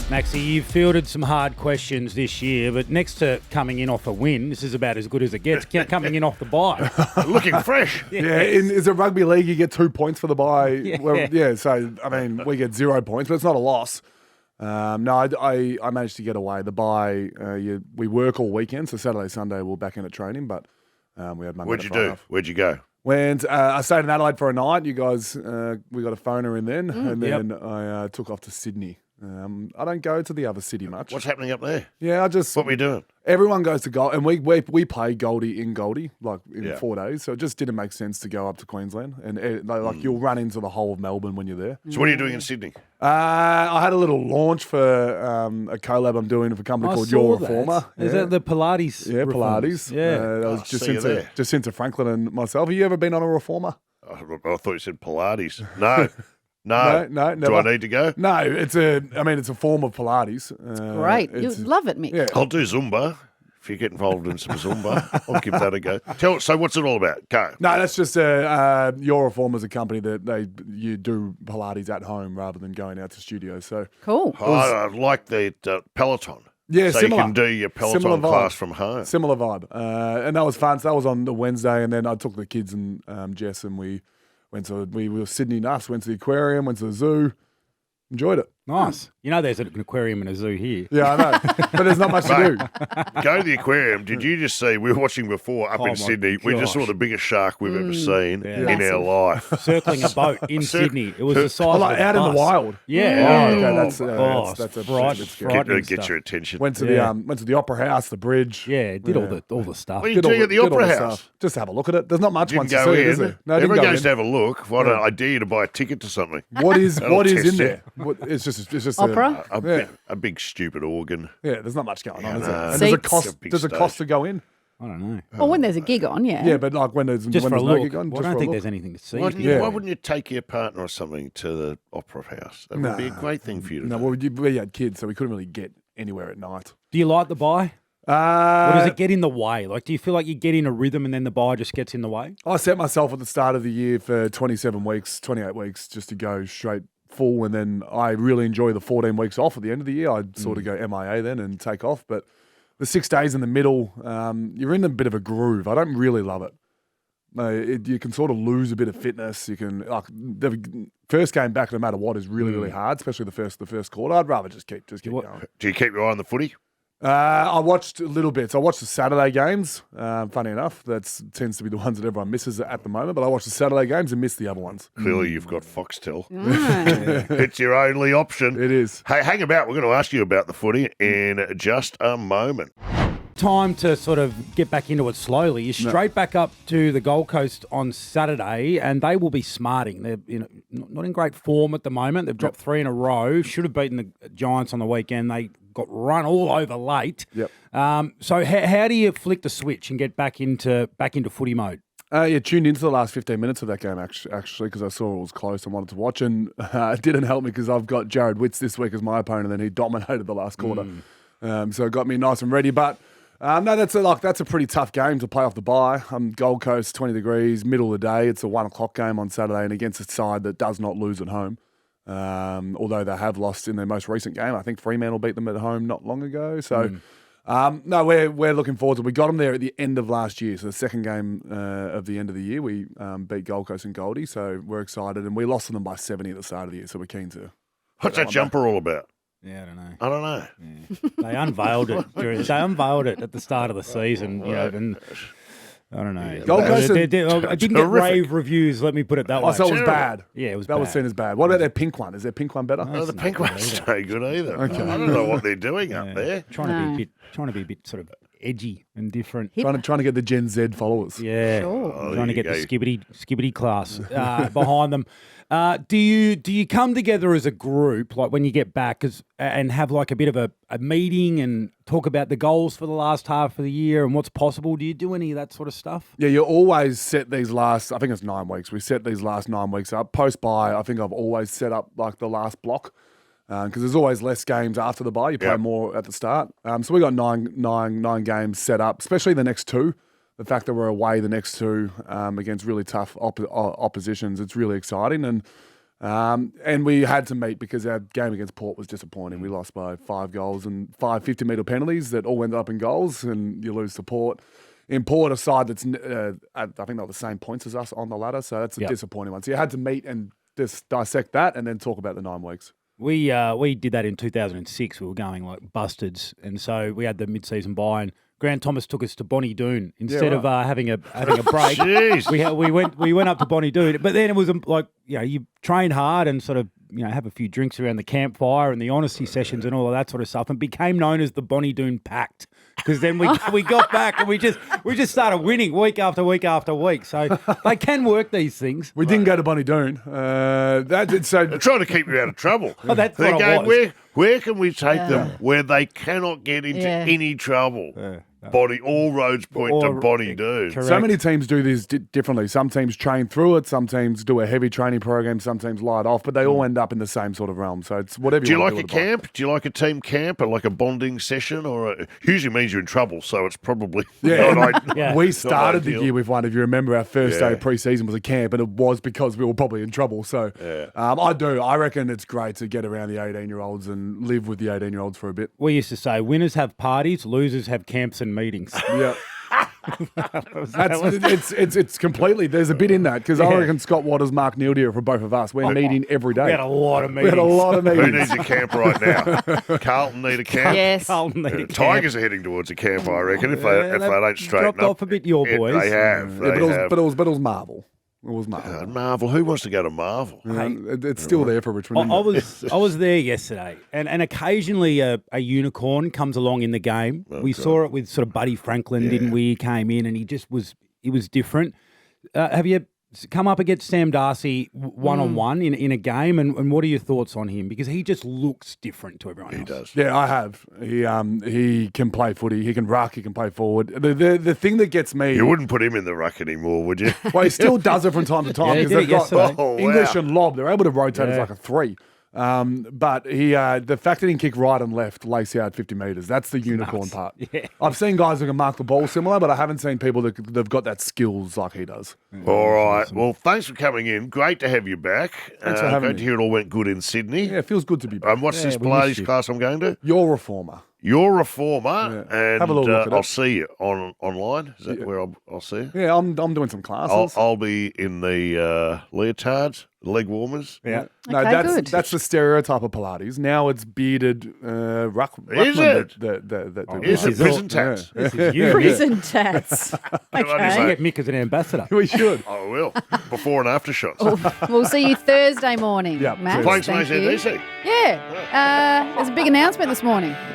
Maxie, you've fielded some hard questions this year, but next to coming in off a win, this is about as good as it gets, coming in off the bye. Looking fresh. Yes. Yeah, is it rugby league? You get 2 points for the bye. Yeah. Well, so, I mean, we get 0 points, but it's not a loss. No, I managed to get away. The bye, we work all weekend, so Saturday, Sunday, we're back in at training, but we had Monday What'd to you Friday do? off. Where'd you go? Went, I stayed in Adelaide for a night. You guys, we got a phoner in then, and then I took off to Sydney. I don't go to the other city much. What's happening up there? Yeah, What were you doing? everyone goes to Gold, and we play Goldie in Goldie, like in 4 days. So it just didn't make sense to go up to Queensland, and you'll run into the whole of Melbourne when you're there. So what are you doing in Sydney? I had a little launch for a collab I'm doing for a company called Your Reformer. Is that the Pilates? Yeah, reforms? Pilates. Yeah. That was see you there. Jacinta Franklin and myself. Have you ever been on a Reformer? I thought you said Pilates. No. No, No, Do I never. need to go? No, it's a form of Pilates. Great. You love it, Mick. Yeah. I'll do Zumba. If you get involved in some Zumba, I'll give that a go. So what's it all about? Go. No, that's just Your Reform is a company that you do Pilates at home rather than going out to studios. So Cool. I like the Peloton. yeah, So similar. you can do your Similar Peloton vibe. class from home. Similar vibe, and that was fun. So that was on the Wednesday, and then I took the kids and Jess, and we were Sydney nuts. Went to the aquarium, went to the zoo, enjoyed it. Nice. You know there's an aquarium and a zoo here. Yeah, I know, but there's not much to do. Go to the aquarium. Did you just see? We were watching before up Oh, in my Sydney. We just saw gosh. the biggest shark we've ever seen Yeah. in our life. Circling a boat in Sydney. It was the size Oh, of like a out in the bus. wild. Yeah. Oh, okay, it's that's a frightening Get stuff. your attention. Went to the Opera House, the bridge. Yeah, did all the stuff. What are you doing at the did all Opera the House? stuff. Just have a look at it. There's not much Didn't once you go see it, in. is there? No, I didn't Everyone go goes in. to have a look. Why don't I dare you to buy a ticket to something? What is That'll in test you. there? It's just Opera? A big stupid organ. Yeah, there's not much going on, is there? no. And there's a Seats. cost. It's a big There's a cost to go in. I don't know. Well, when there's a gig on, yeah. Yeah, but like when there's Just when for a there's no look. gig on, Well, just I don't for a think look. there's anything to see. Why here. wouldn't you take your partner or something to the Opera House? That would be a great thing for you to No, do. well, we had kids, so we couldn't really get anywhere at night. Do you like the bye? Or does it get in the way? Like, do you feel like you get in a rhythm and then the bye just gets in the way? I set myself at the start of the year for 27 weeks, 28 weeks, just to go straight full, and then I really enjoy the 14 weeks off at the end of the year. I'd sort of go MIA then and take off, but the 6 days in the middle, you're in a bit of a groove. I don't really love it. You can sort of lose a bit of fitness. You can the first game back, no matter what, is really really hard, especially the first quarter. I'd rather just keep going. Do you keep your eye on the footy? I watched a little bit. So I watched the Saturday games. Funny enough, that tends to be the ones that everyone misses at the moment. But I watched the Saturday games and missed the other ones. Clearly, you've got Foxtel. Right. It's your only option. It is. Hey, hang about. We're going to ask you about the footy in just a moment. Time to sort of get back into it slowly. You're straight back up to the Gold Coast on Saturday, and they will be smarting. They're not in great form at the moment. They've dropped 3 in a row. Should have beaten the Giants on the weekend. They got run all over late. Yep. So how do you flick the switch and get back into footy mode? Tuned into the last 15 minutes of that game, actually, because I saw it was close and wanted to watch. And it didn't help me because I've got Jared Witts this week as my opponent, and he dominated the last quarter. So it got me nice and ready. But no, that's a pretty tough game to play off the bye. Gold Coast, 20 degrees, middle of the day. It's a 1 o'clock game on Saturday, and against a side that does not lose at home. Although they have lost in their most recent game. I think Fremantle beat them at home not long ago. So, no, we're looking forward to it. We got them there at the end of last year. So the second game of the end of the year, we beat Gold Coast and Goldie. So we're excited. And we lost to them by 70 at the start of the year. So we're keen to. What's that jumper all about? Yeah, I don't know. I don't know. They unveiled it. They unveiled it at the start of the season, and I don't know. Gold Coast I didn't get terrific. rave reviews. Let me put it that way. Oh, so it was Terrible. bad. Yeah, it was That bad. was seen as bad. What about their pink one? Is their pink one better? Oh, the pink one's no good either. Okay. I don't know what they're doing up there. Trying to be a bit sort of edgy and different. Trying to get the Gen Z followers. Yeah, Sure. trying to there get you the skibbity class behind them. Do you come together as a group, like when you get back, and have like a bit of a meeting and talk about the goals for the last half of the year and what's possible? Do you do any of that sort of stuff? Yeah, you always set these last, I think it's 9 weeks. We set these last 9 weeks up. Post-bye, I think I've always set up like the last block because there's always less games after the bye. You play more at the start. So we got nine games set up, especially the next 2. The fact that we're away the next 2 against really tough oppositions, it's really exciting. And And we had to meet because our game against Port was disappointing. We lost by 5 goals and 5 50-metre penalties that all ended up in goals, and you lose to Port. In Port, a side that's, I think they're the same points as us on the ladder, so that's a disappointing one. So you had to meet and just dissect that and then talk about the 9 weeks. We did that in 2006. We were going like bustards, and so we had the mid-season bye, and Grant Thomas took us to Bonnie Doon instead of having a break. Jeez. We went up to Bonnie Doon, but then it was like you train hard and sort of have a few drinks around the campfire and the honesty sessions and all of that sort of stuff, and became known as the Bonnie Doon Pact. Because then we got back and we just started winning week after week after week. So they can work these things. We didn't go to Bonnie Doon. They're trying to keep you out of trouble. Oh, that's They're what it going, was. where can we take them where they cannot get into any trouble? Bonnie, all roads point to Bonnie Doon. So many teams do this differently. Some teams train through it. Some teams do a heavy training program. Some teams light off, but they all end up in the same sort of realm. So it's whatever. Do you want like to do a camp? Do you like a team camp or like a bonding session? Usually means you're in trouble, so it's probably not We started the ideal. year with one. If you remember, our first day of pre-season was a camp, and it was because we were probably in trouble. So I reckon it's great to get around the 18-year-olds and live with the 18-year-olds for a bit. We used to say winners have parties, losers have camps and meetings. Yeah. It's completely, there's a bit in that because I reckon Scott Waters, Mark Neildeer for both of us. We're meeting every day. We had a lot of meetings. Who needs a camp right now? Carlton need a camp. Yes. Carlton need a camp. Tigers are heading towards a camp, I reckon, if they don't straighten dropped up. off a bit, your boys. They have. But it was Marvel. It was Marvel. Marvel. Who wants to go to Marvel? It's still there for Richmond. I was there yesterday, and occasionally a unicorn comes along in the game. We saw it with sort of Buddy Franklin, didn't we? He came in and he was different. Have you come up against Sam Darcy one-on-one in a game, and what are your thoughts on him? Because he just looks different to everyone else. He does. Yeah, I have. He can play footy. He can ruck. He can play forward. The thing that gets me... You wouldn't put him in the ruck anymore, would you? Well, he still does it from time to time Yeah, he because did they've it got yesterday. English and Lob. They're able to rotate as like a 3. But the fact that he can kick right and left, lace out 50 metres, that's the unicorn part. Yeah. I've seen guys who can mark the ball similar, but I haven't seen people that've got that skills like he does. All right. Well, thanks for coming in. Great to have you back. Thanks for having Great me. to hear it all went good in Sydney. Yeah, it feels good to be back. What's this we missed Pilates you. class I'm going to? You're a reformer. You're a reformer, and Have a little look at I'll it. see you online. Is that where I'll see you? Yeah, I'm doing some classes. I'll be in the leotards, leg warmers. Yeah. Okay, good. That's the stereotype of Pilates. Now it's bearded ruckman. Is it? That do Is it Pilates. prison tats? This is you. Prison tats. I Okay. Get Mick as an ambassador. We should. I will. Before and after shots. We'll see you Thursday morning, Yeah, Matt. Thanks, Thank mate, you. DC. Yeah. There's a big announcement this morning.